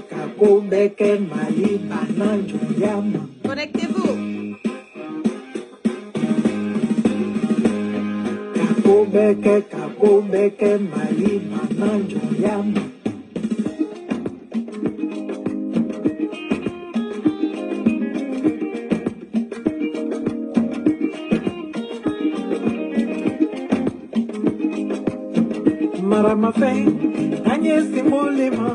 Kakobeke, Mali, Banan, Joyama. Connectez-vous. Kakobeke, Mali, Banan, Joyama. Maramafe, Agnès Simolema.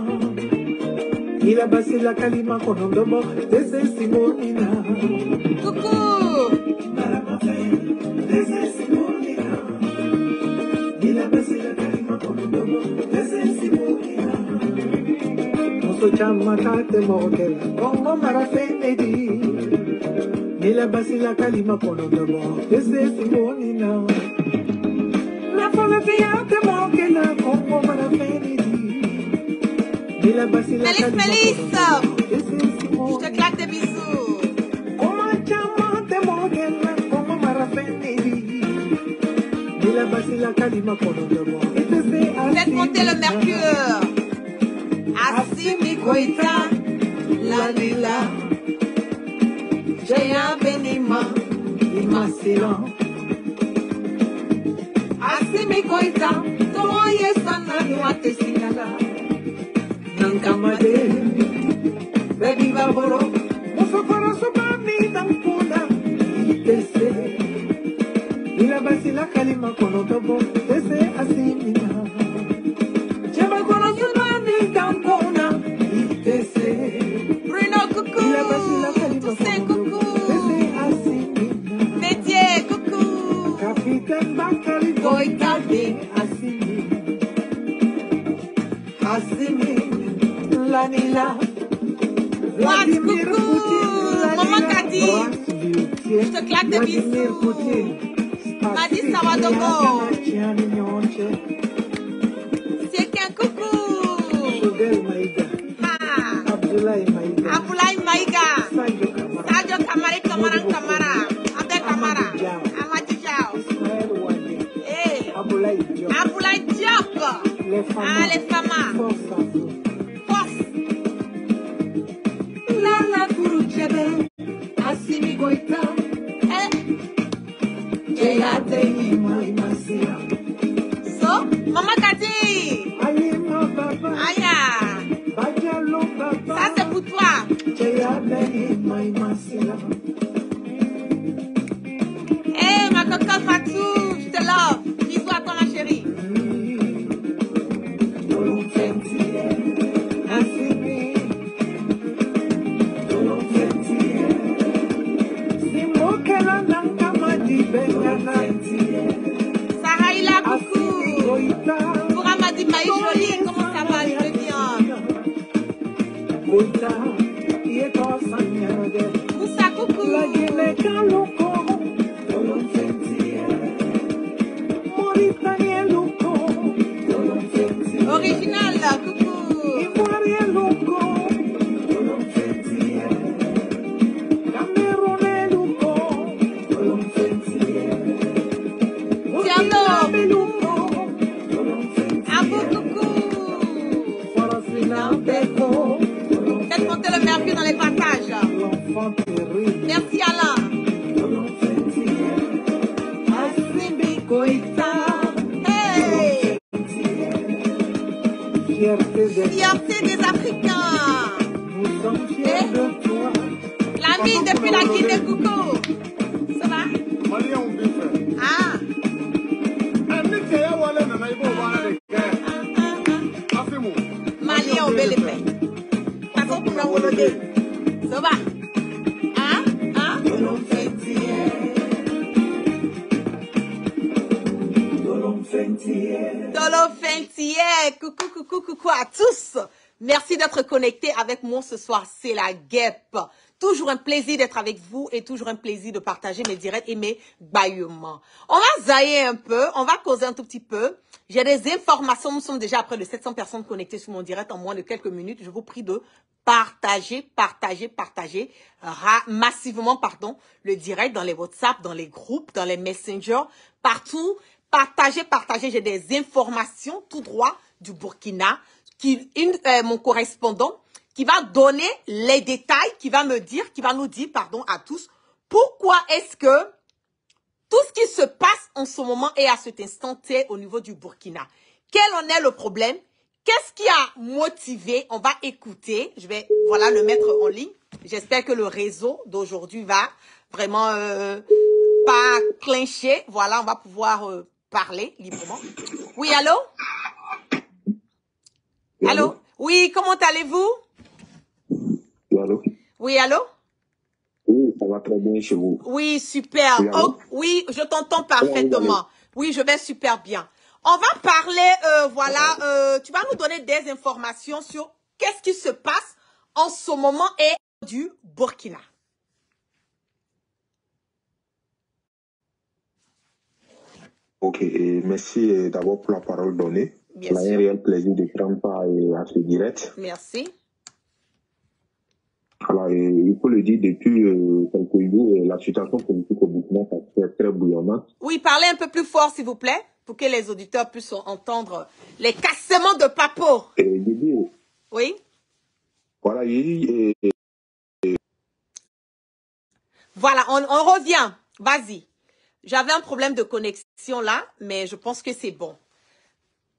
Il a passé la kalima konodomo, dese Simolina. Coucou. Maramafe, dese Simolina. Il a passé la kalima konodomo, dese Simolina. Noso chama kate mokela, kongo marafe nedi. Il a passé la kalima konodomo, dese Simolina. La femme fiante mokela, kongo marafe nedi. Félix, Félix, je te claque des bisous. Faites monter le mercure. Assimi Goïta, la lila. J'ai un béniment, Imasilan. Assimi Goïta, comment y est sana noate singala. Nankamade, baby baboro, mosokoro sobami dampuna, itese. Ila basi la kalima konotobo, tese asimina. Chema kono sobami dampuna, itese. Bruno, coucou. Toussaint, coucou. Tese asimina. Métier, coucou. Capitaine Bakari Goïta de asimina. Asimina. Lanila, Vladimir Poutine, Maman Kadi, je te claque des bisous. Madi Savadogo, c'est qu'un coucou. Abdoulaye Maïga, Sadio Kamara, Kamara, Abdel Kamara, Amadi Diao, Aboulaye Diop, les femmes. Assimi Goïta, So, Maman Kadi, Alima Baba, Aya, Bajalo Baba, ça c'est pour toi. Hey, ma coco Fatou, je te love. Bisous à toi, ma chérie. Sarah, il a coucou. Pour Amadi Maï Jolie, comment ça va? Je vais bien. Moussa, coucou. Original, coucou. Faites monter le mercure dans les partages. Merci Alain. Hey! Fierté des Africains. L'ami depuis la Guinée, coucou. Ça va? Ah. Malien au bel épais. Ça va? Hein? Hein? Dolo Fentier. Coucou, coucou, coucou à tous. Merci d'être connectés avec moi ce soir. C'est la guêpe. Toujours un plaisir d'être avec vous et toujours un plaisir de partager mes directs et mes bâillements. On va zailler un peu, on va causer un tout petit peu. J'ai des informations, nous sommes déjà à près de 700 personnes connectées sur mon direct en moins de quelques minutes. Je vous prie de partager massivement, le direct dans les WhatsApp, dans les groupes, dans les Messenger, partout. Partagez, partagez. J'ai des informations tout droit du Burkina. Mon correspondant qui va donner les détails, qui va nous dire, pardon, à tous, pourquoi est-ce que tout ce qui se passe en ce moment et à cet instant T au niveau du Burkina. Quel en est le problème? Qu'est-ce qui a motivé? On va écouter. Je vais, voilà, le mettre en ligne. J'espère que le réseau d'aujourd'hui va vraiment pas clencher. Voilà, on va pouvoir parler librement. Oui, allô? Allô? Oui, comment allez-vous? Allô? Oui, allô? Oui, ça va très bien chez vous. Oui, super. Oui, Oh, oui, je t'entends parfaitement. Oui, je vais super bien. On va parler, voilà, tu vas nous donner des informations sur qu'est-ce qui se passe en ce moment et du Burkina. Ok, et merci d'abord pour la parole donnée. Bien C'est un sûr. réel plaisir de prendre part à ce direct. Merci. Alors, il faut le dire, depuis quelques jours, la situation politique au Burkina est très bouillonnante. Oui, parlez un peu plus fort, s'il vous plaît, pour que les auditeurs puissent entendre les cassements de papeau. Oui. Voilà, voilà, on revient. Vas-y. J'avais un problème de connexion là, mais je pense que c'est bon.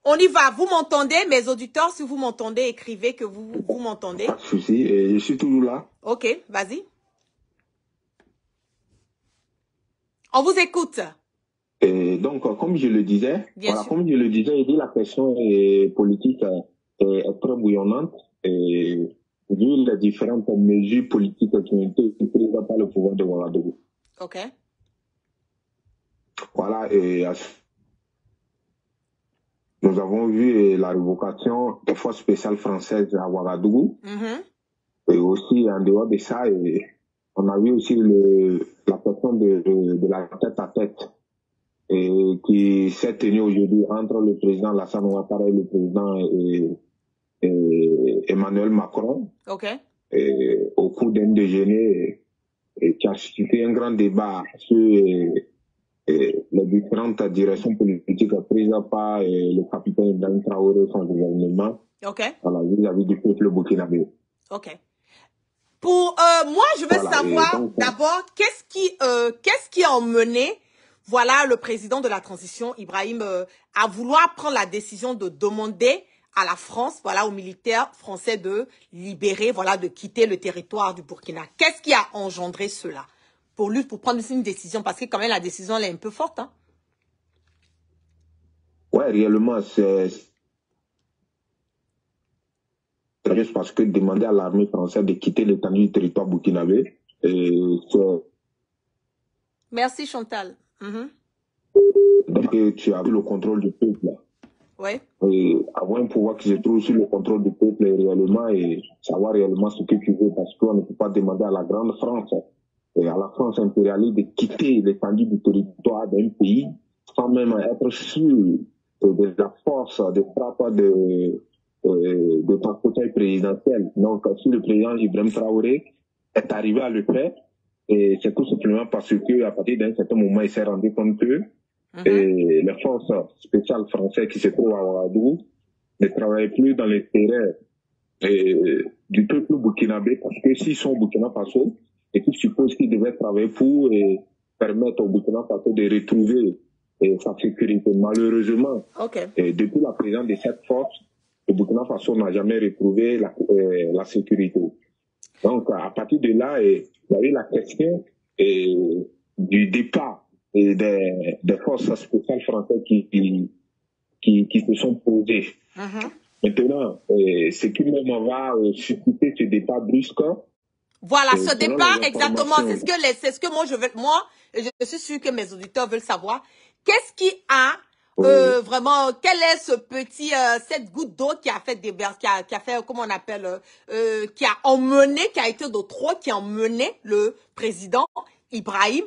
On y va. Vous m'entendez, mes auditeurs? Si vous m'entendez, écrivez que vous m'entendez. Pas de souci, je suis toujours là. Ok, vas-y. On vous écoute. Et donc, comme je le disais, comme je le disais, la question politique est très bouillonnante. Et vu les différentes mesures politiques qui ont été prises par le pouvoir de Ouagadougou. Ok. Voilà, et nous avons vu la révocation des forces spéciales françaises à Ouagadougou. Et aussi, en dehors de ça, on a vu aussi la question de la tête à tête qui s'est tenue aujourd'hui entre le président Alassane Ouattara et le président Emmanuel Macron. Ok. Au cours d'un déjeuner qui a suscité un grand débat sur les différentes directions politiques prises par le capitaine Ibrahim Traoré et son gouvernement vis-à-vis du peuple burkinabé. Ok. Pour moi, je veux savoir d'abord qu'est-ce qui a emmené voilà le président de la transition Ibrahim à vouloir prendre la décision de demander à la France, voilà aux militaires français de libérer, voilà de quitter le territoire du Burkina. Qu'est-ce qui a engendré cela pour lui pour prendre une décision parce que quand même la décision elle est un peu forte hein. Ouais, réellement c'est juste parce que demander à l'armée française de quitter l'étendue du territoire burkinabé, merci Chantal. Donc tu as le contrôle du peuple. Oui. Et avoir un pouvoir qui se trouve sur le contrôle du peuple réellement et savoir réellement ce que tu veux parce qu'on ne peut pas demander à la grande France et à la France impérialiste de quitter l'étendue du territoire d'un pays sans même être sûr de la force de frappe de ton fauteuil présidentiel. Donc, si le président Ibrahim Traoré est arrivé à le faire, et c'est tout simplement parce que à partir d'un certain moment, il s'est rendu compte que les forces spéciales françaises qui se trouvent à Ouagadougou ne travaillent plus dans l'intérêt du peuple burkinabé parce que s'ils sont au Burkina Faso et qu'ils supposent qu'ils devaient travailler pour permettre au Burkina Faso de retrouver sa sécurité. Malheureusement, depuis la présence de cette force, le Burkina Faso n'a jamais retrouvé la sécurité. Donc, à partir de là, il y a eu la question du départ des forces spéciales françaises qui se sont posées. Maintenant, ce qui même va susciter ce départ brusque. Voilà, ce départ, exactement, c'est ce que moi je veux. Moi, je suis sûre que mes auditeurs veulent savoir. Qu'est-ce qui a vraiment, quel est ce petit, cette goutte d'eau qui a fait qui a fait, comment on appelle, qui a emmené, qui a été de trop, qui a emmené le président Ibrahim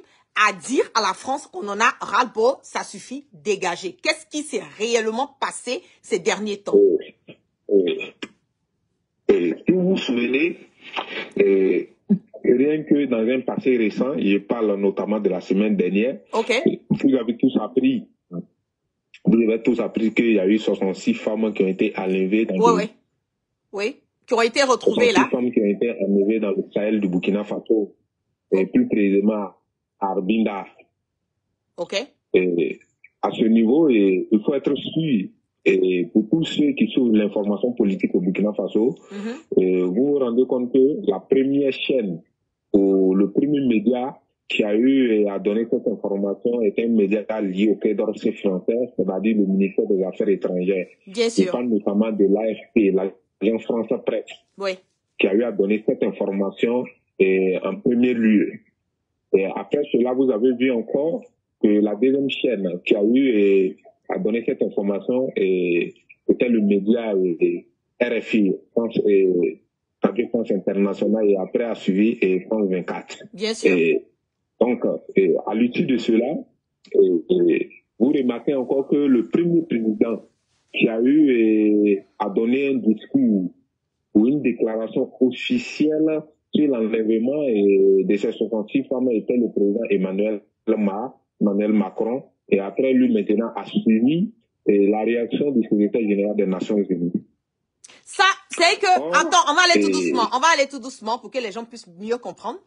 à dire à la France qu'on en a ras-le-bol, ça suffit, dégagez. Qu'est-ce qui s'est réellement passé ces derniers temps? Si vous vous souvenez, rien que dans un passé récent, je parle notamment de la semaine dernière, vous avez tous appris Vous avez tous appris qu'il y a eu 66 femmes qui ont été enlevées dans Oui, qui ont été retrouvées 66 là. femmes qui ont été enlevées dans le Sahel du Burkina Faso, et plus précisément à Arbinda. OK. Et à ce niveau, il faut être sûr, et pour tous ceux qui suivent l'information politique au Burkina Faso, vous vous rendez compte que la première chaîne, ou le premier média qui a eu et a donné cette information est un média lié au Quai d'Orsay français, c'est-à-dire le ministère des Affaires étrangères. Bien Je sûr. parle notamment de l'AFP, l'Agence France Presse, Oui. qui a eu à donner cette information en premier lieu. Et après cela, vous avez vu encore que la deuxième chaîne qui a eu à donner cette information était le média RFI, Radio France Internationale, et après a suivi France 24. Bien sûr. Donc, à l'issue de cela, vous remarquez encore que le premier président qui a eu à donner un discours ou une déclaration officielle sur l'enlèvement de ces 66 femmes était le président Emmanuel Macron. Et après lui, maintenant, a suivi la réaction du secrétaire général des Nations Unies. Ça, c'est que... Attends, on va aller tout doucement. On va aller tout doucement pour que les gens puissent mieux comprendre.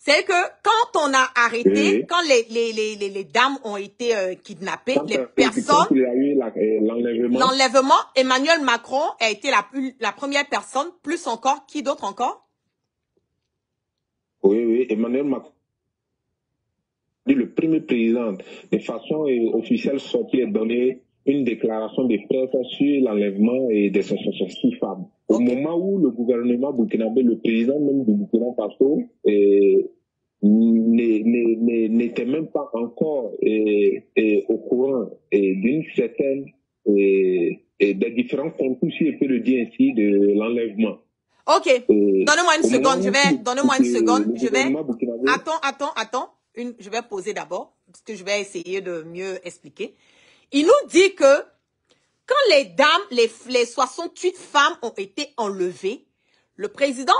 C'est que quand on a arrêté, quand les dames ont été kidnappées, les personnes... Quand il y a eu l'enlèvement, Emmanuel Macron a été la première personne, plus encore. Qui d'autre encore? Oui, Emmanuel Macron, le premier président, de façon officielle, sorti et donné une déclaration de presse sur l'enlèvement de ces 66 femmes. Au moment où le gouvernement burkinabé, le président même du Burkina Faso, n'était même pas encore au courant d'une certaine des différents contours, si je peux le dire ainsi, de l'enlèvement. Ok, donnez-moi une seconde, je vais, attends, je vais poser d'abord, parce que je vais essayer de mieux expliquer. Il nous dit que quand les dames, les 68 femmes ont été enlevées, le président,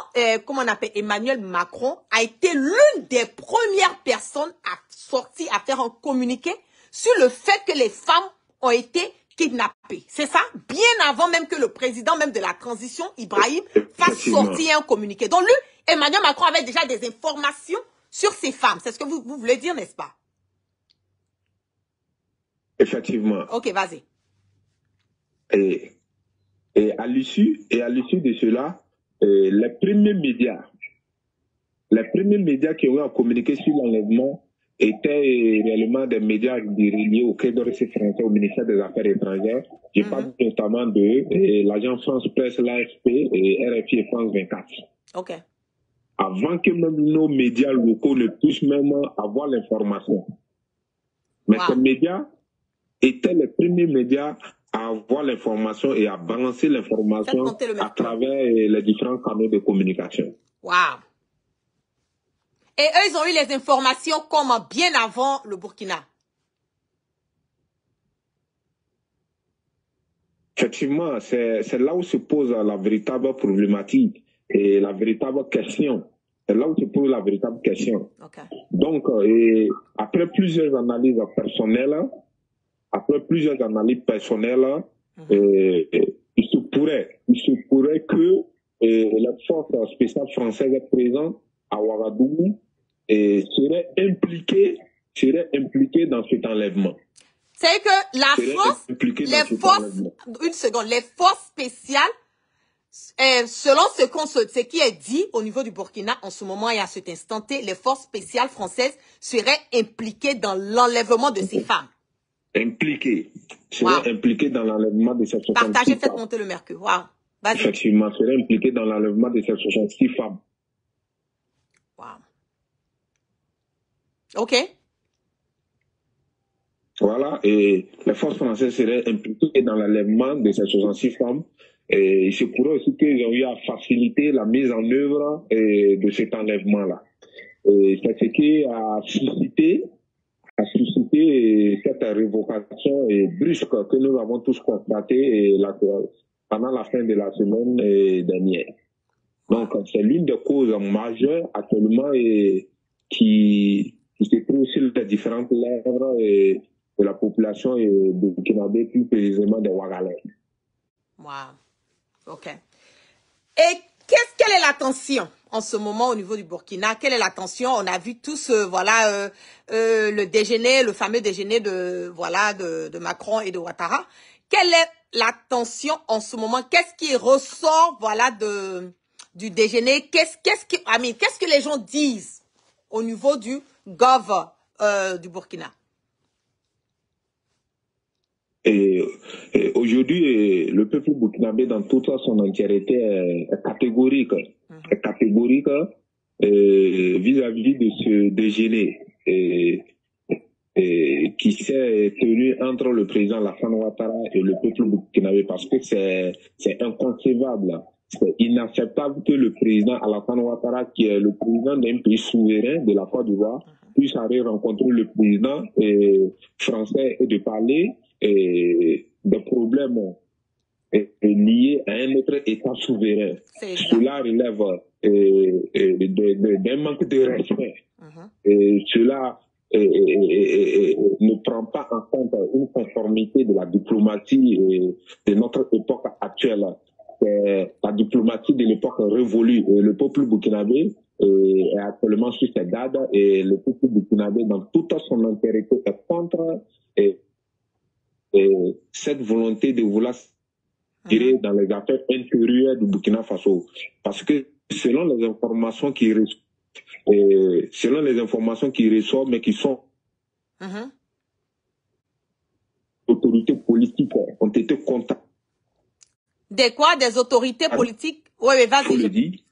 comment on appelle, Emmanuel Macron, a été l'une des premières personnes à sortir, à faire un communiqué sur le fait que les femmes ont été kidnappées. C'est ça? Bien avant même que le président même de la transition, Ibrahim, fasse sortir un communiqué. Donc lui, Emmanuel Macron avait déjà des informations sur ces femmes. C'est ce que vous voulez dire, n'est-ce pas? Effectivement. Ok, vas-y. Et à l'issue de cela, les premiers médias qui ont communiqué sur l'enlèvement étaient réellement des médias reliés au Quai d'Orsay français, au ministère des Affaires étrangères. Je parle notamment de l'Agence France Presse, l'AFP, et RFI et France 24. Ok. Avant que même nos médias locaux ne puissent même avoir l'information. Mais ces médias étaient les premiers médias à avoir l'information et à balancer l'information à travers les différents canaux de communication. Waouh! Et eux, ils ont eu les informations comme bien avant le Burkina. Effectivement, c'est là où se pose la véritable problématique et la véritable question. C'est là où se pose la véritable question. Okay. Donc, après plusieurs analyses personnelles, il se pourrait que la force spéciale française présente à Ouagadougou serait impliquée dans cet enlèvement. C'est que la force, les forces spéciales, selon ce qui est dit au niveau du Burkina en ce moment et à cet instant T, les forces spéciales françaises seraient impliquées dans l'enlèvement de ces femmes. Impliquées dans l'enlèvement de ces 66 femmes. Partagez, faites monter le mercure. Wow. Effectivement, seraient impliquées dans l'enlèvement de ces 66 femmes. Wow. Ok. Voilà, et les forces françaises seraient impliquées dans l'enlèvement de ces 66 femmes. Et il se pourrait aussi qu'ils ont eu à faciliter la mise en œuvre de cet enlèvement-là. C'est ce qui a suscité cette révocation brusque que nous avons tous constatée pendant la fin de la semaine dernière. Donc, c'est l'une des causes majeures actuellement qui se trouve sur les différentes lèvres de la population burkinabé, plus précisément des Ouagalais. Wow. OK. Et quelle est la tension en ce moment au niveau du Burkina? Quelle est la tension? On a vu tous, voilà, le déjeuner, le fameux déjeuner de Macron et de Ouattara. Quelle est la tension en ce moment? Qu'est-ce qui ressort, voilà, du déjeuner? Qu'est-ce que les gens disent au niveau du gov du Burkina? Et aujourd'hui, le peuple burkinabé dans toute son entièreté est catégorique. Est catégorique vis-à-vis de ce déjeuner qui s'est tenu entre le président Alassane Ouattara et le peuple burkinabé, parce que c'est inconcevable. C'est inacceptable que le président Alassane Ouattara, qui est le président d'un pays souverain de la Côte d'Ivoire, puisse aller rencontrer le président français et de parler des problèmes liés à un autre État souverain. Cela relève d'un manque de respect. Et cela ne prend pas en compte une conformité de la diplomatie de notre époque actuelle. C'est la diplomatie de l'époque révolue. Et le peuple burkinabé est actuellement sur ses gardes, et le peuple burkinabé, dans toute son entièreté, est contre cette volonté de vouloir tirer dans les affaires intérieures du Burkina Faso. Parce que selon les informations qui ressortent, mais qui sont autorités politiques ont été contactées. Des quoi? Des autorités politiques? Oui, vas-y.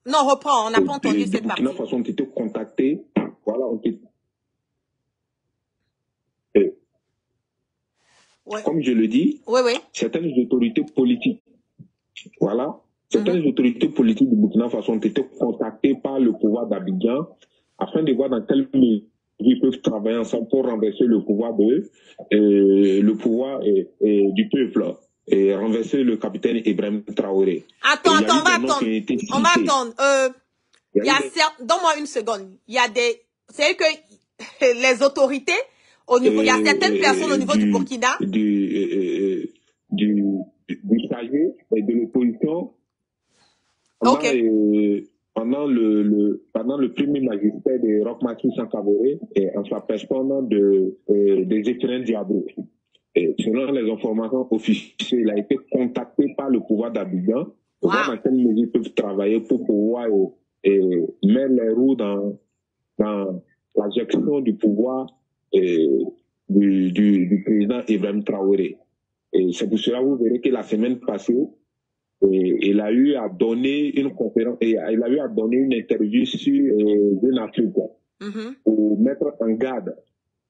Non, reprends, on n'a pas entendu cette partie. Les Burkina Faso ont été contactés. Voilà, comme je le dis, certaines autorités politiques, certaines autorités politiques du Burkina Faso ont été contactées par le pouvoir d'Abidjan afin de voir dans quelle mesure ils peuvent travailler ensemble pour renverser le pouvoir du peuple et renverser le capitaine Ibrahim Traoré. Attends, on va attendre. Donne-moi une seconde. C'est que les autorités au niveau, il y a certaines personnes au niveau du Burkina. Du SAG et de l'opposition. Pendant le premier magistère de Roch Martin Sankaboré, en sa personne des écrivains Diablo. Selon les informations officielles, il a été contacté par le pouvoir d'Abidjan pour voir dans quelle mesure ils peuvent travailler pour pouvoir mettre les roues dans la gestion du pouvoir du président Ibrahim Traoré. Et c'est pour cela que vous verrez que la semaine passée, il a eu à donner une conférence, il a eu à donner une interview sur Jeune Afrique pour mettre en garde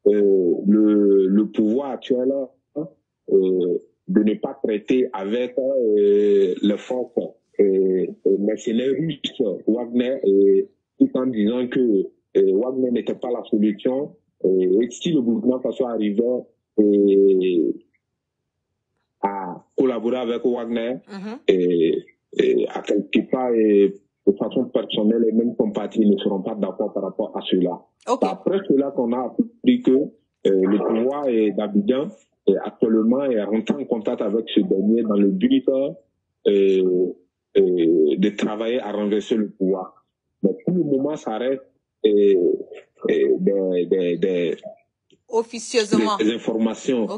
le pouvoir actuel de ne pas traiter avec les forces mercenaires russes Wagner, tout en disant que Wagner n'était pas la solution. Et si le Burkina Faso arrivait à collaborer avec Wagner et à quelque part de façon personnelle, et même son parti ne seront pas d'accord par rapport à cela. Après cela qu'on a appris que le pouvoir d'Abidjan actuellement est rentré en contact avec ce dernier dans le but de travailler à renverser le pouvoir. Mais pour le moment, ça reste officieusement des informations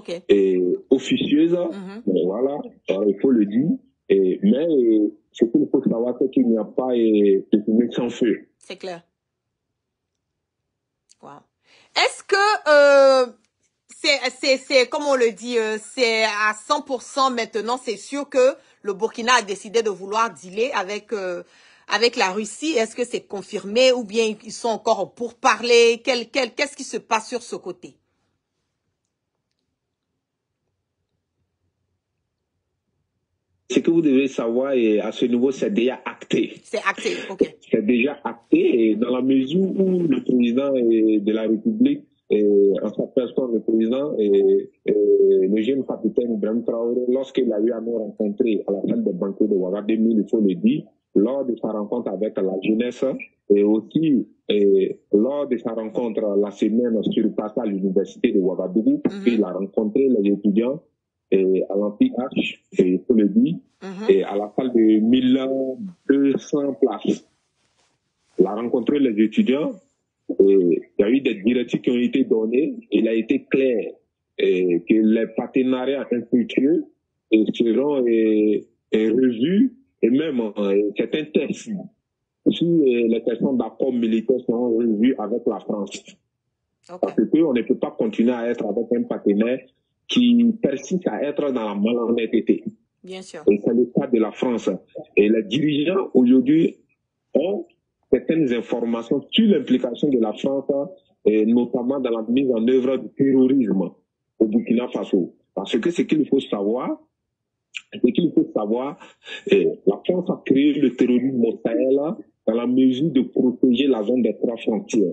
officieuses, mais voilà, il faut le dire. Mais ce qu'il faut savoir, c'est qu'il n'y a pas de fumée sans feu. C'est clair. Wow. Est-ce que c'est comme on le dit, c'est à 100% maintenant, c'est sûr que le Burkina a décidé de vouloir dealer avec la Russie? Est-ce que c'est confirmé ou bien ils sont encore pour parler? Qu'est-ce qui se passe sur ce côté? Ce que vous devez savoir, à ce niveau, c'est déjà acté. C'est acté, ok. C'est déjà acté, et dans la mesure où le président de la République, en sa personne, le président, le jeune capitaine Ibrahim Traoré, lorsqu'il a eu à nous rencontrer à la salle des banquets de Ouagadougou, il faut le dire, lors de sa rencontre avec la jeunesse et aussi lors de sa rencontre la semaine sur place à l'université de Ouagadougou, il a rencontré les étudiants à l'anti-H, il faut le dire, et à la salle de 1200 places. Il a rencontré les étudiants, et il y a eu des directives qui ont été données, il a été clair que les partenariats infructueux seront revus, et même certains textes sur les questions d'accord militaire seront revus avec la France. Parce qu'on ne peut pas continuer à être avec un partenaire qui persiste à être dans la malhonnêteté. Bien sûr. Et c'est le cas de la France. Et les dirigeants aujourd'hui ont certaines informations sur l'implication de la France, notamment dans la mise en œuvre du terrorisme au Burkina Faso. Parce que ce qu'il faut savoir, la France a créé le terrorisme au Sahel dans la mesure de protéger la zone des 3 frontières.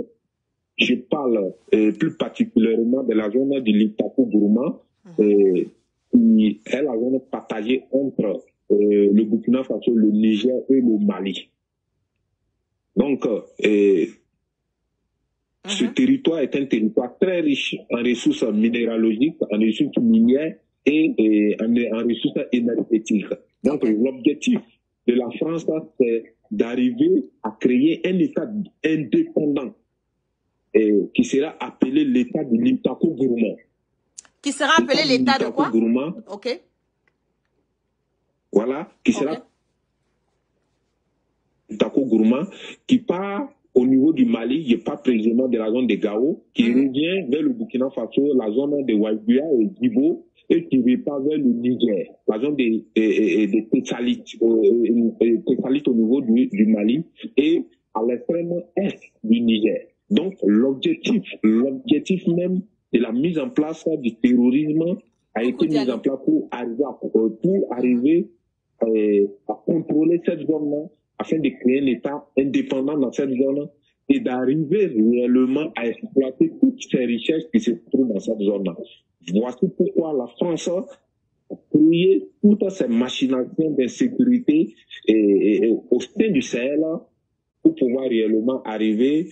Je parle plus particulièrement de la zone du Liptako-Gourma, qui est la zone partagée entre le Burkina Faso, le Niger et le Mali. Donc, ce territoire est un territoire très riche en ressources minéralogiques, en ressources minières et en ressources énergétiques. Donc, l'objectif de la France, c'est d'arriver à créer un État indépendant qui sera appelé l'État de Liptako-Gourma. Qui sera appelé l'État de quoi? Ok. Voilà, qui sera Liptako-Gourma, qui part au niveau du Mali, il part précisément de la zone de Gao, qui revient vers le Burkina Faso, la zone de Ouagbia et Djibo, et qui repart vers le Niger, la zone des Tessalites au niveau du Mali, et à l'extrême est du Niger. Donc, l'objectif même de la mise en place du terrorisme a été mis en place pour arriver à contrôler cette zone-là, afin de créer un État indépendant dans cette zone et d'arriver réellement à exploiter toutes ces richesses qui se trouvent dans cette zone-là. Voici pourquoi la France a créé toutes ces machinations d'insécurité au sein du Sahel pour pouvoir réellement arriver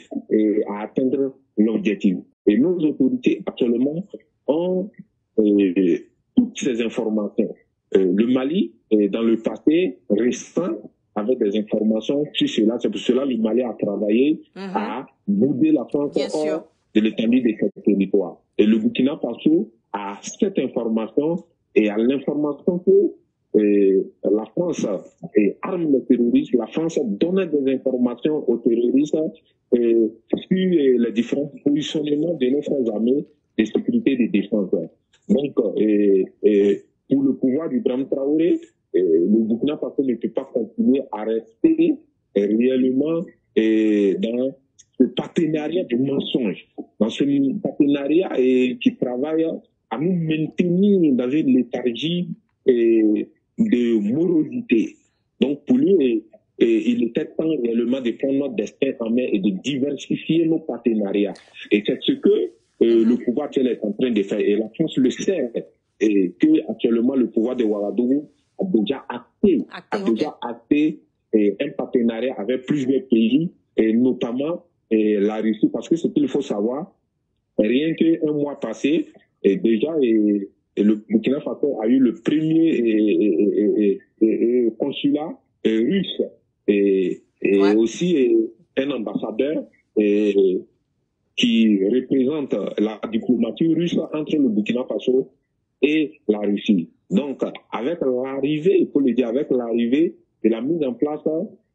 à atteindre l'objectif. Et nos autorités actuellement ont toutes ces informations. Le Mali, dans le passé récent, avec des informations sur cela. C'est pour cela que le Mali a travaillé à bouder la France hors de l'étendue de ce territoire. Et le Burkina Faso a cette information et à l'information que la France arme les terroristes, la France donne des informations aux terroristes sur les différents positionnements de nos forces armées de sécurité et de défense. Donc, pour le pouvoir du Ibrahim Traoré, le Burkina Faso ne peut pas continuer à rester réellement dans ce partenariat de mensonges, dans ce partenariat qui travaille à nous maintenir dans une léthargie de morosité. Donc pour lui, il était temps réellement de prendre notre destin en main et de diversifier nos partenariats. Et c'est ce que le pouvoir actuel est en train de faire. Et la France le sait, et que actuellement le pouvoir de Ouagadougou a déjà acté un partenariat avec plusieurs pays, et notamment la Russie, parce que ce qu'il faut savoir, rien qu'un mois passé, déjà le Burkina Faso a eu le premier consulat russe et aussi un ambassadeur qui représente la diplomatie russe entre le Burkina Faso et la Russie. Donc, avec l'arrivée, il faut le dire, avec l'arrivée de la mise en place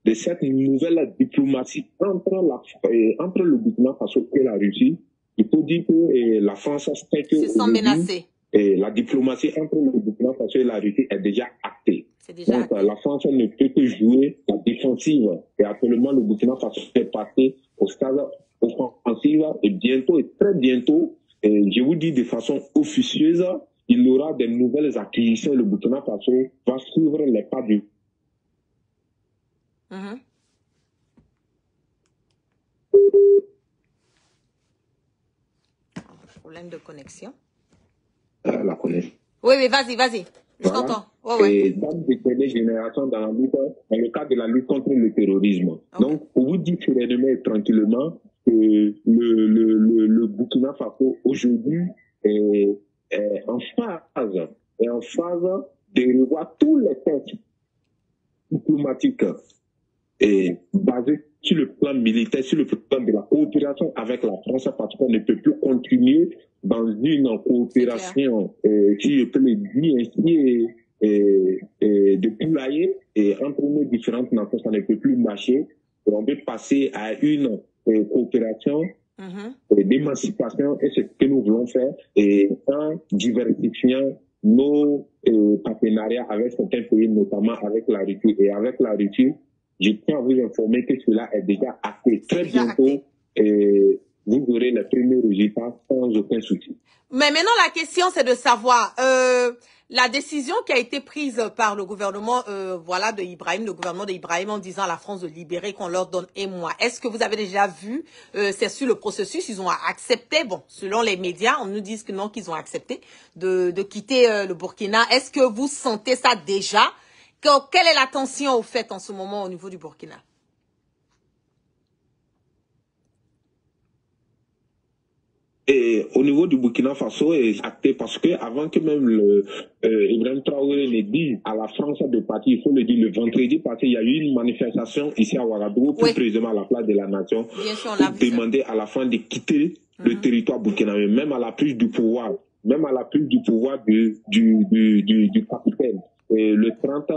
de cette nouvelle diplomatie entre le Burkina Faso et la Russie, il faut dire que la France sait que se sent menacée. La diplomatie entre le Burkina Faso et la Russie est déjà actée. Donc, la France ne peut que jouer la défensive. Et actuellement, le Burkina Faso est passé au stade offensif et bientôt, et très bientôt, je vous dis de façon officieuse, il y aura des nouvelles acquisitions. Le Burkina Faso va suivre les pas du... Problème de connexion. La connexion. Oui, vas-y. Je Voilà. t'entends. Ouais, ouais. Et dans des dernières générations dans la lutte, dans le cadre de la lutte contre le terrorisme. Ok. Donc, pour vous dire sereinement et tranquillement que le Burkina Faso aujourd'hui est en phase de revoir tous les textes diplomatiques et basés sur le plan militaire, sur le plan de la coopération avec la France, parce qu'on ne peut plus continuer dans une coopération, si je peux le dire ainsi, de poulailler, et entre nos différentes nations, ça ne peut plus marcher. Et on veut passer à une coopération d'émancipation, et c'est ce que nous voulons faire, et en diversifiant nos partenariats avec certains pays, notamment avec la Russie. Et avec la Russie, je tiens à vous informer que cela est déjà acté. Très bientôt, vous aurez les premiers résultats sans aucun souci. Mais maintenant, la question, c'est de savoir, la décision qui a été prise par le gouvernement, voilà, de Ibrahim, le gouvernement d'Ibrahim, en disant à la France de libérer, qu'on leur donne un mois. Est-ce que vous avez déjà vu, c'est sur le processus, ils ont accepté, bon, selon les médias, on nous dit que non, qu'ils ont accepté de quitter le Burkina. Est-ce que vous sentez ça déjà? Quelle est la tension au fait en ce moment au niveau du Burkina? Et au niveau du Burkina Faso est acté parce que avant que même Ibrahim Traoré ne dise à la France de partir, il faut le dire, le vendredi passé, il y a eu une manifestation ici à Ouagadougou, plus précisément à la place de la Nation, pour demander à la France de quitter le territoire burkinabé, même à la prise du pouvoir, du capitaine. Et le 30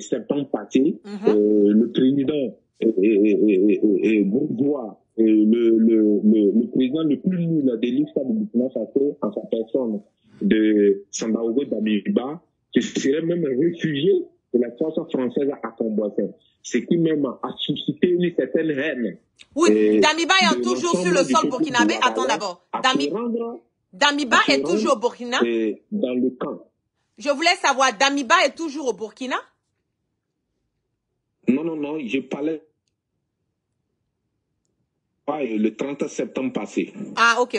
septembre passé, le président bourgeois, le président le plus nul de l'histoire du Burkina Faso, en sa personne de Sandaogo Damiba, se serait même réfugié de la force française à Comboissin. Ce qui même a suscité une certaine haine. Oui, Damiba est toujours sur le sol burkinabé. Attends d'abord. Damiba est toujours au Burkina? Dans le camp. Je voulais savoir, Damiba est toujours au Burkina? Non, je parlais le 30 septembre passé. Ah, ok.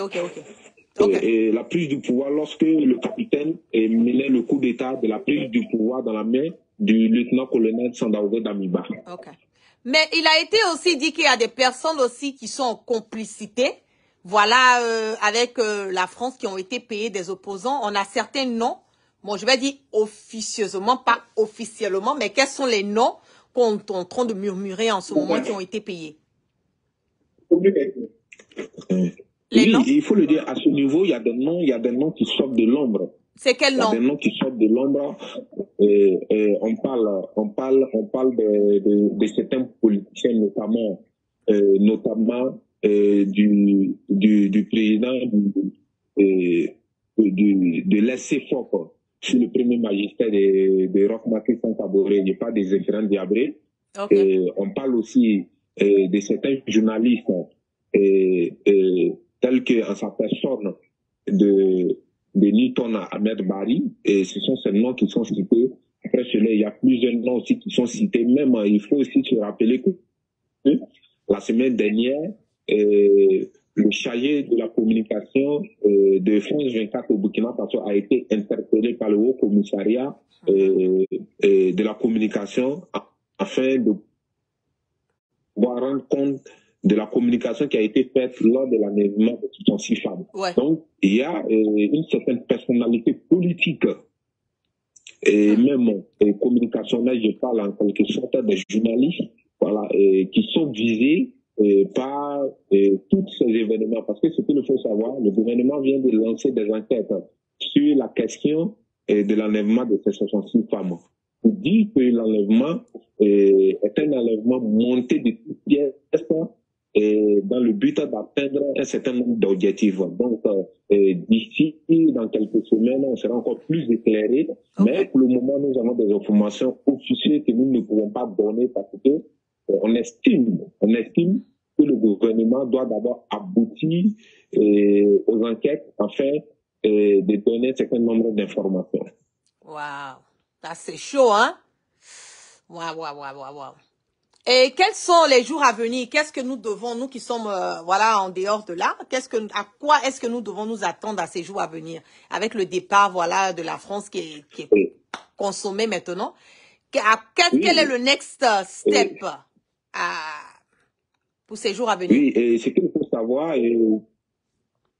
Et la prise du pouvoir, lorsque le capitaine menait le coup d'État de la prise du pouvoir dans la main du lieutenant-colonel Sandaogo Damiba. Ok. Mais il a été aussi dit qu'il y a des personnes aussi qui sont en complicité, voilà, avec la France, qui ont été payées des opposants. On a certains noms, bon, je vais dire officieusement, pas officiellement, mais quels sont les noms qu'on est en train de murmurer en ce moment qui ont été payés? Oui, il faut le dire, à ce niveau, il y a des noms qui sortent de l'ombre. C'est quel nom? Il y a des noms qui sortent de l'ombre. On parle de certains politiciens, notamment du président de l'SCFOP, sur le premier magistère de Roch-Marc Santaboré, je parle des écrivains Diabré. On parle aussi de certains journalistes tels que en sa personne de Newton Ahmed Bari, et ce sont ces noms qui sont cités. Après cela, il y a plusieurs noms aussi qui sont cités. Même, il faut aussi se rappeler que la semaine dernière, le chargé de la communication de France 24 au Burkina Faso a été interpellé par le Haut Commissariat de la communication afin de rendre compte de la communication qui a été faite lors de l'enlèvement de Titon Sifam. Donc, il y a une certaine personnalité politique et même communicationnelle, je parle en quelque sorte des journalistes, voilà, qui sont visés par tous ces événements. Parce que ce qu'il faut savoir, le gouvernement vient de lancer des enquêtes sur la question de l'enlèvement de ces 66 femmes. Pour dire que l'enlèvement est un enlèvement monté de toutes pièces dans le but d'atteindre un certain nombre d'objectifs. Donc, d'ici, dans quelques semaines, on sera encore plus éclairé. Mais pour le moment, nous avons des informations officielles que nous ne pouvons pas donner parce que on estime que le gouvernement doit d'abord aboutir aux enquêtes afin de donner un certain nombre d'informations. Waouh, ça c'est chaud, hein? Waouh. Et quels sont les jours à venir? Qu'est-ce que nous devons, nous qui sommes voilà en dehors de là, à quoi est-ce que nous devons nous attendre à ces jours à venir avec le départ voilà de la France qui est Oui. consommé maintenant? Quel est Oui. le next step pour ces jours à venir? Oui, et ce qu'il faut savoir,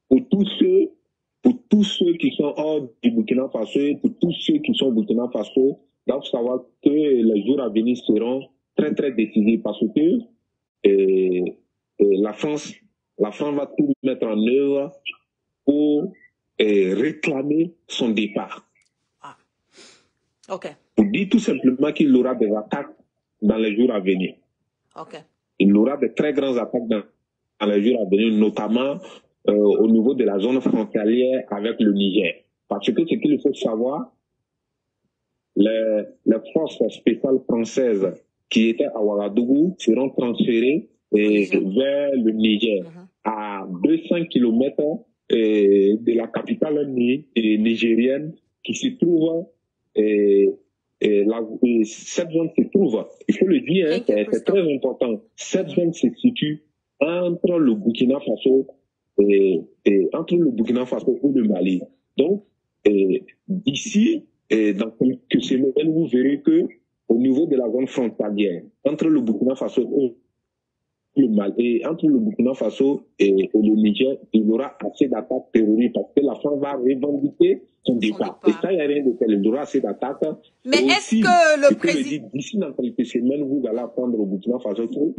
pour tous ceux qui sont hors du Burkina Faso, pour tous ceux qui sont au Burkina Faso, il faut savoir que les jours à venir seront très, très décisifs parce que la France va tout mettre en œuvre pour réclamer son départ. Ah. OK. Pour dire tout simplement qu'il aura des attaques dans les jours à venir. OK. Il aura de très grandes attaques dans les jours à venir, notamment au niveau de la zone frontalière avec le Niger. Parce que ce qu'il faut savoir, les forces spéciales françaises qui étaient à Ouagadougou seront transférées vers le Niger, à 200 km de la capitale nigérienne qui se trouve, cette zone se trouve, il faut le dire, hein, c'est très important, cette zone se situe entre le Burkina Faso entre le Burkina Faso et le Mali. Donc, d'ici, dans quelques semaines, vous verrez que au niveau de la zone frontalière, entre le Burkina Faso et le Mali, entre le Burkina Faso et le Niger, il y aura assez d'attaques terroristes parce que la France va revendiquer son départ. Et ça, il n'y a rien de tel. Il y aura assez d'attaques. Mais est-ce que le président... D'ici dans quelques semaines, vous allez apprendre au Burkina Faso que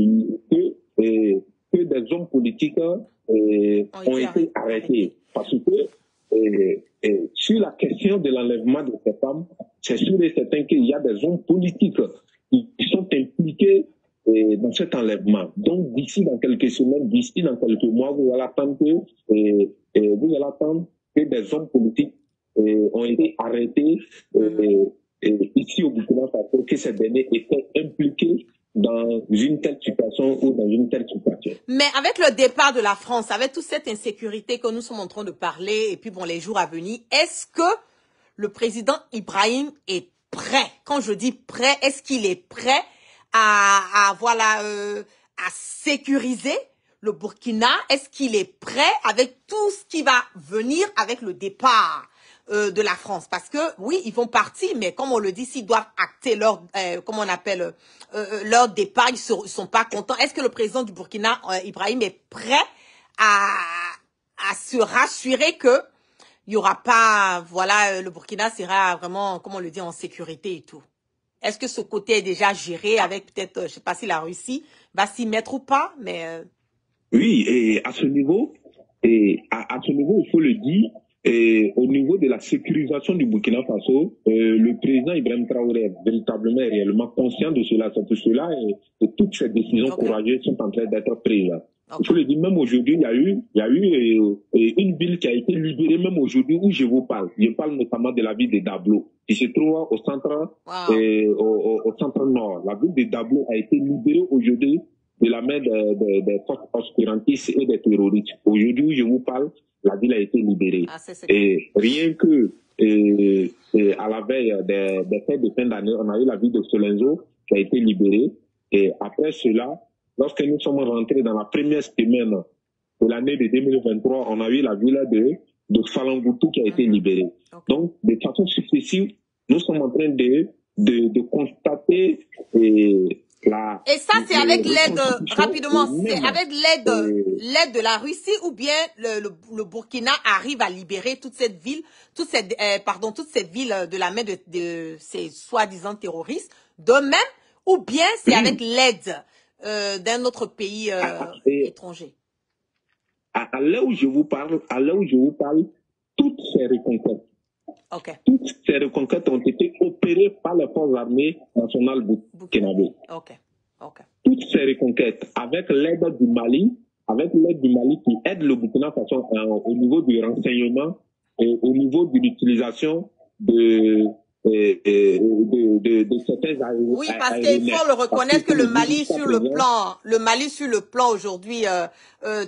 des hommes politiques ont été arrêtés. Parce que sur la question de l'enlèvement de ces femmes, c'est sûr et certain qu'il y a des hommes politiques qui sont impliqués dans cet enlèvement. Donc, d'ici dans quelques semaines, d'ici dans quelques mois, vous allez attendre que des hommes politiques ont été arrêtés ici au Burkina Faso, que ces derniers étaient impliqués dans une telle situation ou dans une telle situation. Mais avec le départ de la France, avec toute cette insécurité que nous sommes en train de parler, et puis bon, les jours à venir, est-ce que le président Ibrahim est prêt? Quand je dis prêt, est-ce qu'il est prêt à sécuriser le Burkina? Est-ce qu'il est prêt avec tout ce qui va venir avec le départ de la France? Parce que oui, ils vont partir, mais comme on le dit, s'ils doivent acter leur, comment on appelle, leur départ, ils sont pas contents. Est-ce que le président du Burkina, Ibrahim, est prêt à se rassurer que il y aura pas, voilà, le Burkina sera vraiment, comme on le dit, en sécurité et tout? Est-ce que ce côté est déjà géré avec peut-être, je sais pas si la Russie va s'y mettre ou pas, mais... Oui, et à ce niveau, il faut le dire, au niveau de la sécurisation du Burkina Faso, le président Ibrahim Traoré est véritablement et réellement conscient de cela. C'est pour cela que toutes ces décisions courageuses sont en train d'être prises. Il faut le dire, même aujourd'hui, il y a eu une ville qui a été libérée, même aujourd'hui où je vous parle. Je parle notamment de la ville de Dablo, qui se trouve au centre, au centre nord. La ville de Dablo a été libérée aujourd'hui de la main des forces obscurantistes et des terroristes. Aujourd'hui où je vous parle, la ville a été libérée. Et rien que à la veille des fêtes de fin d'année, on a eu la ville de Solenzo qui a été libérée. Et après cela, lorsque nous sommes rentrés dans la première semaine de l'année de 2023, on a eu la ville de Falangoutou qui a été libérée. Donc, de façon successive, nous sommes en train de constater et ça, c'est avec l'aide, rapidement, c'est avec l'aide de la Russie ou bien le Burkina arrive à libérer toute cette ville, toute cette ville de la main de ces soi-disant terroristes de même, ou bien c'est avec l'aide d'un autre pays étranger? À l'heure où je vous parle, toutes ces reconquêtes, toutes ces reconquêtes ont été opérées par les forces armées nationales burkinabées. Toutes ces reconquêtes, avec l'aide du Mali qui aide le Burkina Faso au niveau du renseignement et au niveau de l'utilisation de certains aéronefs. Oui, parce qu'il faut le reconnaître que le Mali sur le plan aujourd'hui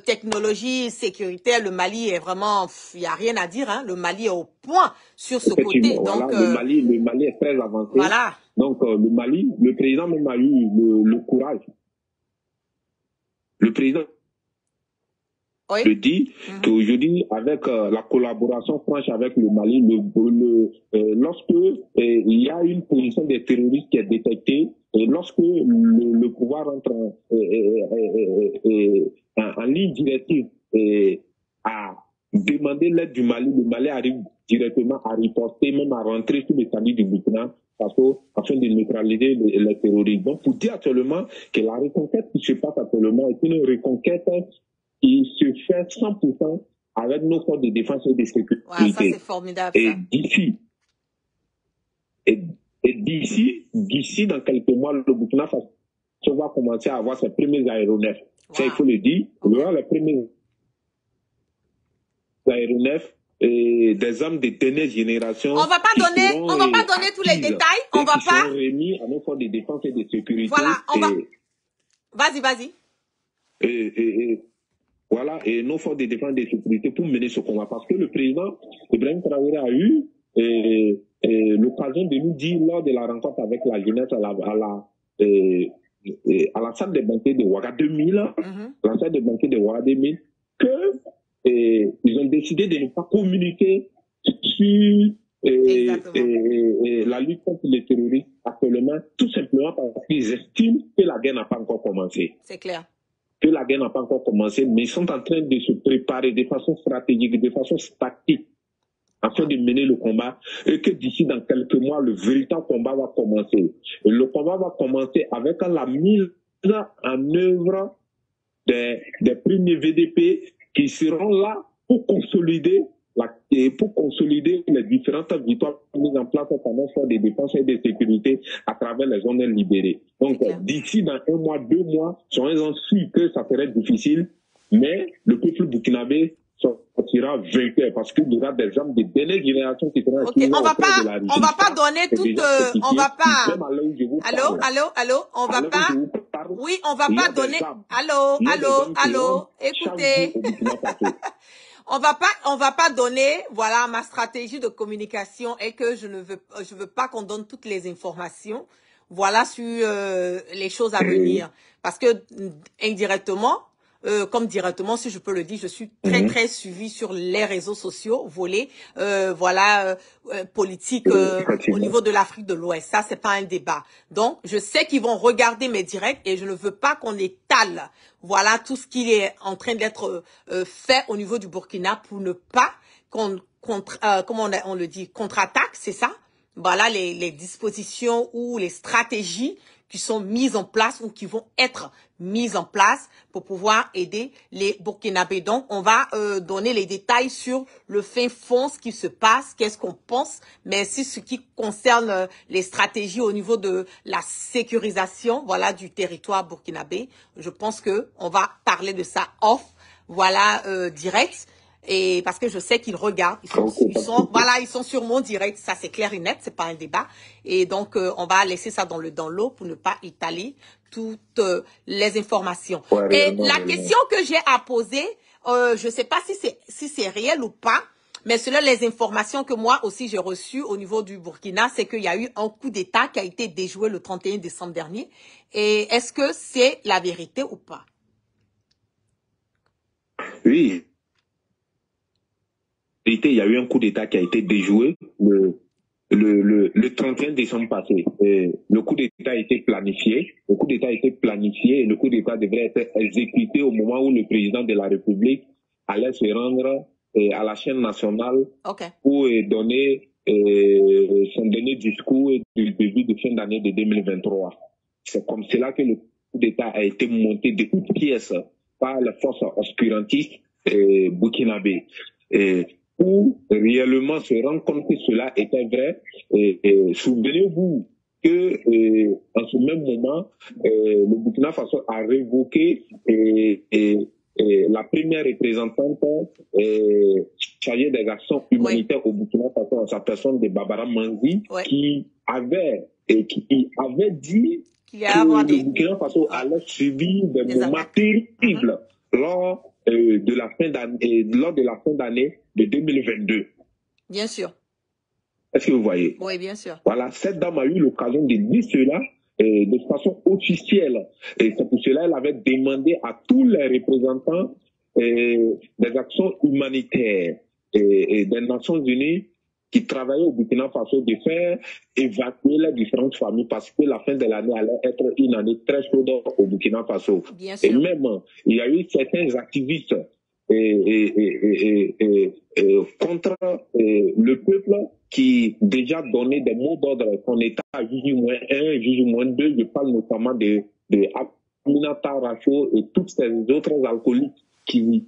technologie sécuritaire, le Mali est vraiment, il y a rien à dire, hein. Le Mali est au point sur ce côté. Voilà, donc le Mali est très avancé. Voilà. Donc, le Mali, le président même a eu le courage. Le président Oui. dit qu'aujourd'hui, avec la collaboration franche avec le Mali, lorsque il y a une position des terroristes qui est détectée, et lorsque le pouvoir entre en ligne directive à demander l'aide du Mali, le Mali arrive directement à riposter, même à rentrer sur l'étendue du Burkina Faso afin de neutraliser les terroristes. Donc, pour dire actuellement que la reconquête qui se passe actuellement est une reconquête qui se fait 100% avec nos forces de défense et de sécurité. Ouais, ça c'est formidable. Et Ça. d'ici, dans quelques mois, le Burkina Faso va commencer à avoir ses premiers aéronefs. Wow. Ça, il faut le dire. Il y aura les premiers aéronefs et des hommes de dernière génération. On va pas donner tous les détails. On va pas. Seront remis à nos forces de défense et de sécurité. Voilà, on va. Vas-y. Voilà, et nos forces de défense et de sécurité pour mener ce combat. Parce que le président Ibrahim Traoré a eu l'occasion de nous dire lors de la rencontre avec la jeunesse à la salle des banquets de Ouaga 2000, la salle des banquets de Ouaga 2000, que ils ont décidé de ne pas communiquer sur la lutte contre les terroristes actuellement, tout simplement parce qu'ils estiment que la guerre n'a pas encore commencé. C'est clair. Que la guerre n'a pas encore commencé, mais ils sont en train de se préparer de façon stratégique, de façon tactique, afin de mener le combat, et que d'ici dans quelques mois, le véritable combat va commencer. Et le combat va commencer avec la mise en œuvre des premiers VDP qui seront là pour consolider les différentes victoires mises en place par nos forces de défense et de sécurité à travers les zones libérées. Donc, d'ici dans 1 mois, 2 mois, soyez-en sûrs que ça serait difficile, mais le peuple burkinabé sortira vainqueur parce qu'il y aura des hommes de dernière génération qui seront on va pas donner toute, on va pas. Allô, on va pas. Oui, on va pas donner. Allô, écoutez. On va pas donner, voilà, ma stratégie de communication est que je veux pas qu'on donne toutes les informations, voilà, sur les choses à venir. Parce que, indirectement, comme directement, si je peux le dire, je suis très suivie sur les réseaux sociaux, volés, politique au niveau de l'Afrique de l'Ouest. Ça, c'est pas un débat. Donc, je sais qu'ils vont regarder mes directs et je ne veux pas qu'on étale, voilà, tout ce qui est en train d'être fait au niveau du Burkina pour ne pas comment on le dit, contre-attaque, c'est ça? Voilà, les dispositions ou les stratégies qui sont mises en place ou qui vont être mises en place pour pouvoir aider les Burkinabés. Donc, on va donner les détails sur le fin fond, ce qui se passe, qu'est-ce qu'on pense, mais si ce qui concerne les stratégies au niveau de la sécurisation, voilà, du territoire burkinabé, je pense que on va parler de ça off, voilà, direct. Et parce que je sais qu'ils regardent, ils sont sur mon direct, ça c'est clair et net, c'est pas un débat. Et donc on va laisser ça dans l'eau pour ne pas étaler toutes les informations. Et la question que j'ai à poser, je sais pas si c'est réel ou pas, mais selon les informations que moi aussi j'ai reçues au niveau du Burkina, c'est qu'il y a eu un coup d'État qui a été déjoué le 31 décembre dernier. Et est-ce que c'est la vérité ou pas? Oui. Il y a eu un coup d'État qui a été déjoué le 31 décembre passé. Le coup d'État a été planifié. Le coup d'État a été planifié et le coup d'État devrait être exécuté au moment où le président de la République allait se rendre à la chaîne nationale pour donner son dernier discours du début de fin d'année de 2023. C'est comme cela que le coup d'État a été monté de toutes pièces par les forces obscurantistes burkinabées. Pour réellement se rendre compte que cela était vrai. Souvenez-vous que en ce même moment, le Burkina Faso a révoqué la première représentante chargée des actions humanitaires au Burkina Faso en sa personne de Barbara Manzi, qui avait dit que le Burkina Faso allait subir des moments terribles lors de la fin d'année de 2022. Bien sûr. Est-ce que vous voyez? Oui, bien sûr. Voilà, cette dame a eu l'occasion de dire cela de façon officielle. Et c'est pour cela qu'elle avait demandé à tous les représentants des actions humanitaires et des Nations Unies qui travaillaient au Burkina Faso de faire évacuer les différentes familles parce que la fin de l'année allait être une année très chaude au Burkina Faso. Bien Et sûr. même, il y a eu certains activistes contre le peuple qui déjà donnait des mots d'ordre. Son État juge moins 1, juge moins 2. Je parle notamment de Aminata Racho et toutes ces autres alcooliques qui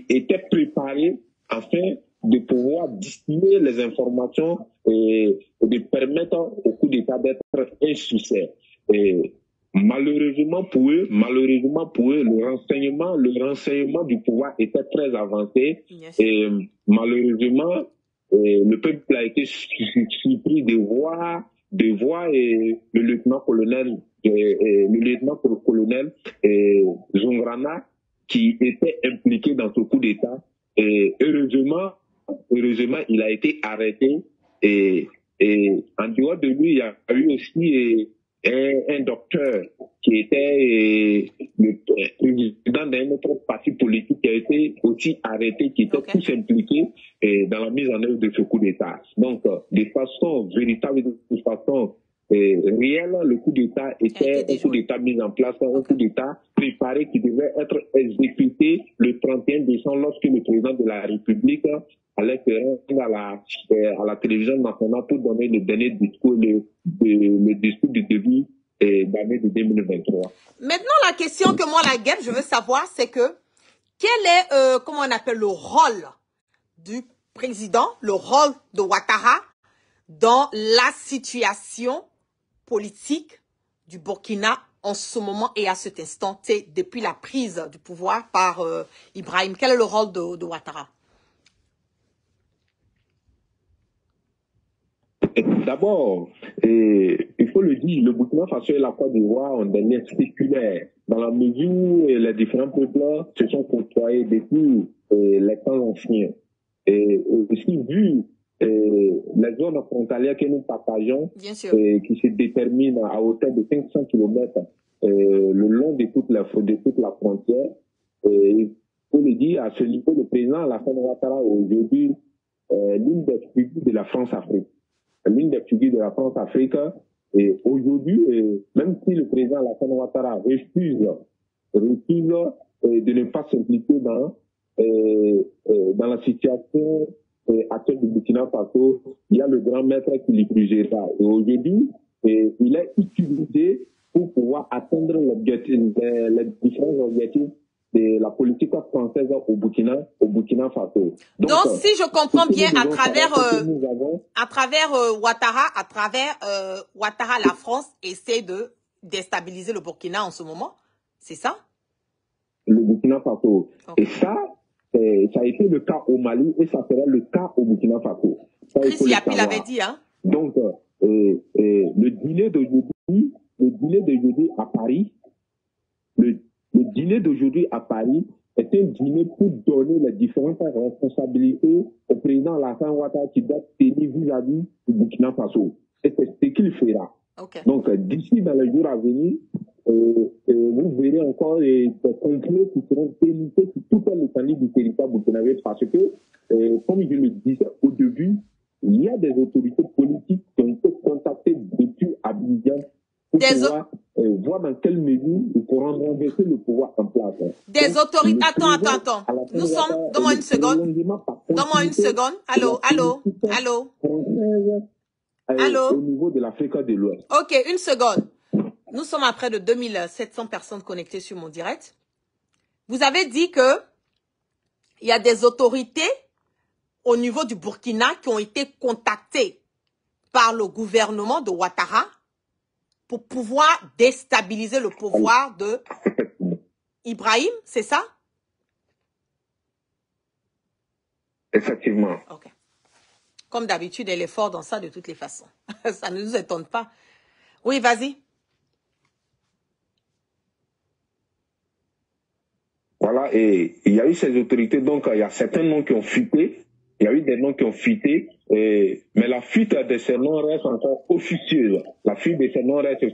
étaient préparés afin de pouvoir distiller les informations et de permettre au coup d'État d'être un succès. Et malheureusement pour eux, le renseignement du pouvoir était très avancé. Yes. Et malheureusement, le peuple a été surpris de voir le lieutenant-colonel Zongrana qui était impliqué dans ce coup d'État. Et heureusement, il a été arrêté. Et en dehors de lui, il y a eu aussi un docteur qui était le président d'un autre parti politique qui a été aussi arrêté, qui était tous impliqués dans la mise en œuvre de ce coup d'État. Donc, de façon véritable, de façon réelle, le coup d'État était un coup d'État mis en place, un coup d'État préparé qui devait être exécuté le 31 décembre lorsque le président de la République allait se rendre à la télévision nationale pour donner le dernier discours, le discours du début d'année de 2023. Maintenant, la question que moi, la guêpe, je veux savoir, c'est que quel est, comment on appelle, le rôle du président, le rôle de Ouattara dans la situation politique du Burkina en ce moment et à cet instant, depuis la prise du pouvoir par Ibrahim. Quel est le rôle de Ouattara? D'abord, il faut le dire, le Burkina Faso et la Côte d'Ivoire ont des liens séculaires, dans la mesure où les différents peuples se sont côtoyés depuis les temps anciens. Et aussi, vu les zones frontalières que nous partageons, qui se déterminent à hauteur de 500 km le long de toute la frontière, il faut le dire, à ce niveau, le président Alassane Ouattara est aujourd'hui l'une des figures de la France-Afrique. L'une des figures de la France-Afrique. Et aujourd'hui, même si le président Alassane Ouattara refuse de ne pas s'impliquer dans la situation actuelle du Burkina Faso, il y a le grand maître qui lui dirigera. Et aujourd'hui, il est utilisé pour pouvoir atteindre les différents objectifs de la politique française au Burkina Faso. Donc si je comprends bien, à travers Ouattara, la France essaie de déstabiliser le Burkina en ce moment, c'est ça? Le Burkina Faso. Okay. Et ça a été le cas au Mali et ça sera le cas au Burkina Faso. Chris Yapi l'avait dit, hein? Donc, le dîner d'aujourd'hui à Paris, le dîner d'aujourd'hui à Paris est un dîner pour donner les différentes responsabilités au président Alassane Ouattara qui doit tenir vis-à-vis du Burkina Faso. Et c'est ce qu'il fera. Okay. Donc, d'ici dans les jours à venir, vous verrez encore des complots qui seront délités sur toute l'étendue du territoire burkinabé parce que, comme je le disais au début, il y a des autorités politiques qui ont été contactées depuis Abidjan pour pouvoir voir dans quelle mesure ils pourront renverser le pouvoir en place. Des autorités... Attends. Nous sommes... Donne-moi une seconde. Allô? Au niveau de l'Afrique de l'Ouest. Ok, une seconde. Nous sommes à près de 2700 personnes connectées sur mon direct. Vous avez dit que il y a des autorités au niveau du Burkina qui ont été contactées par le gouvernement de Ouattara pour pouvoir déstabiliser le pouvoir de Ibrahim, c'est ça? Effectivement. Ok. Comme d'habitude, elle est forte dans ça de toutes les façons. Ça ne nous étonne pas. Oui, vas-y. Voilà, et il y a eu ces autorités, donc il y a certains noms qui ont fuité. Il y a eu des noms qui ont fuité Mais la fuite de ces noms reste encore officieuse. La fuite de ces noms reste...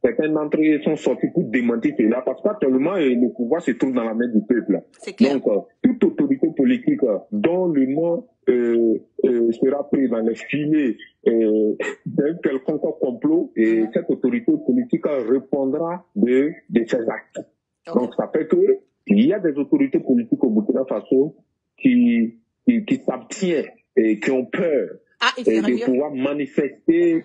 Certains d'entre eux sont sortis pour démentir cela parce qu'actuellement, le pouvoir se trouve dans la main du peuple. Donc, toute autorité politique dont le nom sera pris dans les filets d'un quelconque complot, et cette autorité politique répondra de ses actes. Donc, ça fait que il y a des autorités politiques au Burkina Faso qui s'abstiennent et qui ont peur de pouvoir manifester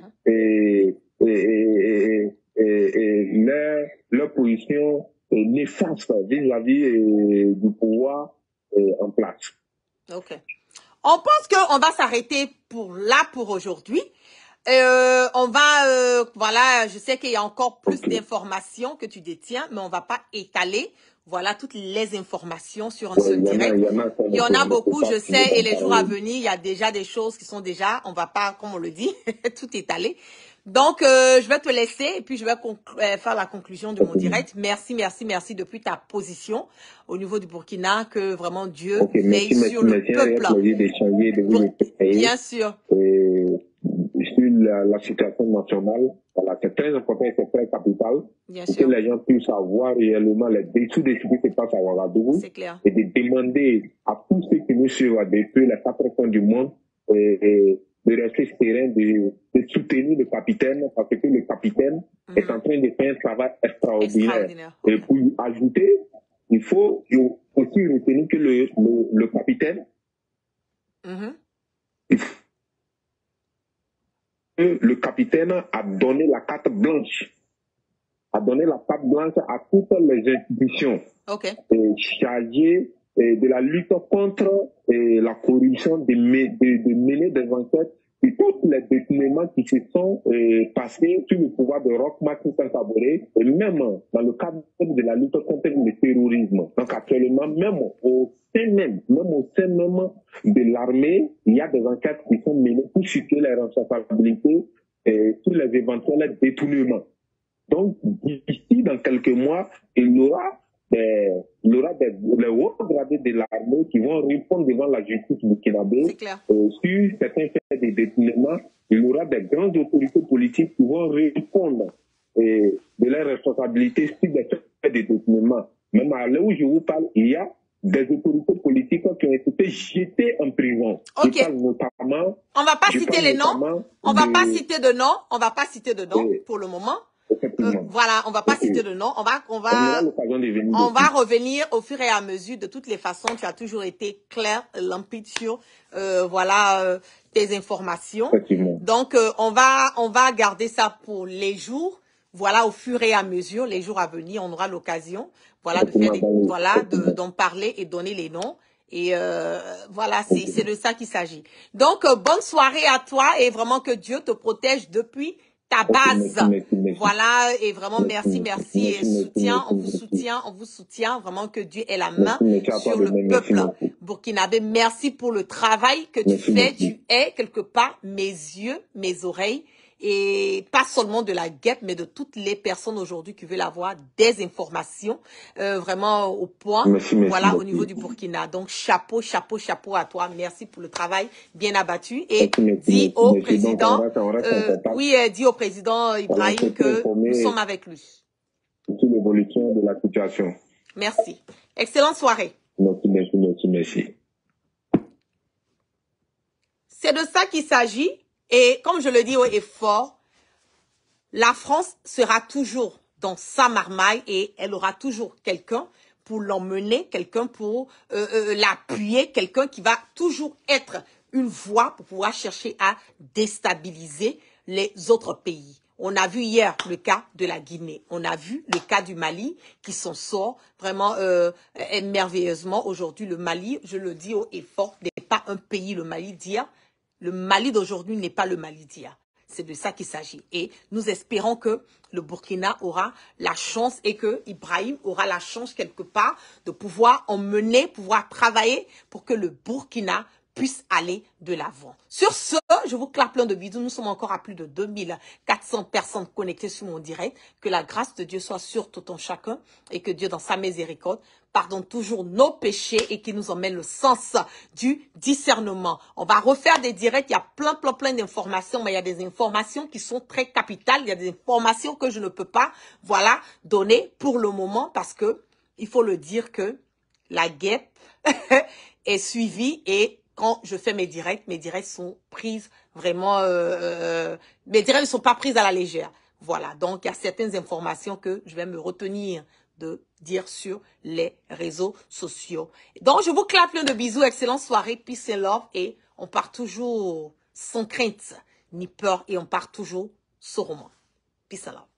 leur position néfaste vis-à-vis du pouvoir en place. Ok. On pense qu'on va s'arrêter pour aujourd'hui. On va, voilà, je sais qu'il y a encore plus d'informations que tu détiens, mais on va pas étaler, voilà, toutes les informations sur un seul direct. Il y en a beaucoup, je sais, et les jours à venir, il y a déjà des choses qui sont déjà, on va pas, comme on le dit, tout étaler. Donc, je vais te laisser et puis je vais faire la conclusion de mon direct. Merci, merci, merci depuis ta position au niveau du Burkina, que vraiment Dieu veille sur le peuple. Bien sûr. Sur la situation nationale, voilà, c'est très important et c'est très capital pour que les gens puissent savoir réellement les dessous de ce qui se passe à Ouagadougou et de demander à tous ceux qui nous suivent depuis les 4 coins du monde de rester serein, de soutenir le capitaine parce que le capitaine est en train de faire un travail extraordinaire. Et pour y ajouter, il faut aussi retenir que le capitaine le capitaine a donné la carte blanche. A donné la carte blanche à toutes les institutions chargées de la lutte contre la corruption, de mener des enquêtes et tous les détournements qui se sont passés sur le pouvoir de Roch Marc Christian Kaboré, et même dans le cadre de la lutte contre le terrorisme. Donc actuellement, même au sein même de l'armée, il y a des enquêtes qui sont menées pour situer les responsabilités sur les éventuels détournements. Donc d'ici, dans quelques mois, il y aura les hauts gradés de l'armée qui vont répondre devant la justice burkinabé sur certains faits de détournement. Il y aura des grandes autorités politiques qui vont répondre de leurs responsabilités sur des faits de détournement. Même à l'heure où je vous parle, il y a des autorités politiques qui ont été jetées en prison. Ok. Notamment, on va pas citer les noms. On va pas citer de noms. On va pas citer de noms pour le moment. Voilà, on va pas citer de nom. On va revenir au fur et à mesure. De toutes les façons, tu as toujours été clair, limpide sur voilà tes informations. Donc on va garder ça pour les jours. Voilà, au fur et à mesure, les jours à venir, on aura l'occasion, voilà, de faire d'en parler et donner les noms. Et voilà, c'est de ça qu'il s'agit. Donc bonne soirée à toi et vraiment que Dieu te protège depuis ta base. Voilà, et vraiment merci et on vous soutient, vraiment que Dieu ait la main sur le peuple burkinabé. Merci pour le travail que tu fais, tu es quelque part mes yeux, mes oreilles, et pas seulement de la guêpe, mais de toutes les personnes aujourd'hui qui veulent avoir des informations vraiment au point, voilà, au niveau du Burkina. Donc chapeau à toi, merci pour le travail bien abattu, et dis au président, dis au président Ibrahim que nous sommes avec lui. Sur l'évolution de la situation. Merci. Excellente soirée. Merci. C'est de ça qu'il s'agit. Et comme je le dis haut et fort, la France sera toujours dans sa marmaille et elle aura toujours quelqu'un pour l'emmener, quelqu'un pour l'appuyer, quelqu'un qui va toujours être une voix pour pouvoir chercher à déstabiliser les autres pays. On a vu hier le cas de la Guinée. On a vu le cas du Mali qui s'en sort vraiment merveilleusement. Aujourd'hui, le Mali, je le dis haut et fort, n'est pas un pays, le Mali d'hier. Le Mali d'aujourd'hui n'est pas le Mali d'hier. C'est de ça qu'il s'agit. Et nous espérons que le Burkina aura la chance et que Ibrahim aura la chance quelque part de pouvoir emmener, pouvoir travailler pour que le Burkina puisse aller de l'avant. Sur ce, je vous clappe plein de bisous. Nous sommes encore à plus de 2400 personnes connectées sur mon direct. Que la grâce de Dieu soit sur tout un chacun et que Dieu, dans sa miséricorde, pardonne toujours nos péchés et qu'il nous emmène le sens du discernement. On va refaire des directs. Il y a plein d'informations, mais il y a des informations qui sont très capitales. Il y a des informations que je ne peux pas, voilà, donner pour le moment parce que il faut le dire que la guêpe est suivie et quand je fais mes directs sont prises vraiment, mes directs ne sont pas prises à la légère. Voilà, donc il y a certaines informations que je vais me retenir de dire sur les réseaux sociaux. Donc, je vous clappe plein de bisous, excellente soirée, peace and love, et on part toujours sans crainte ni peur, et on part toujours sereinement. Peace and love.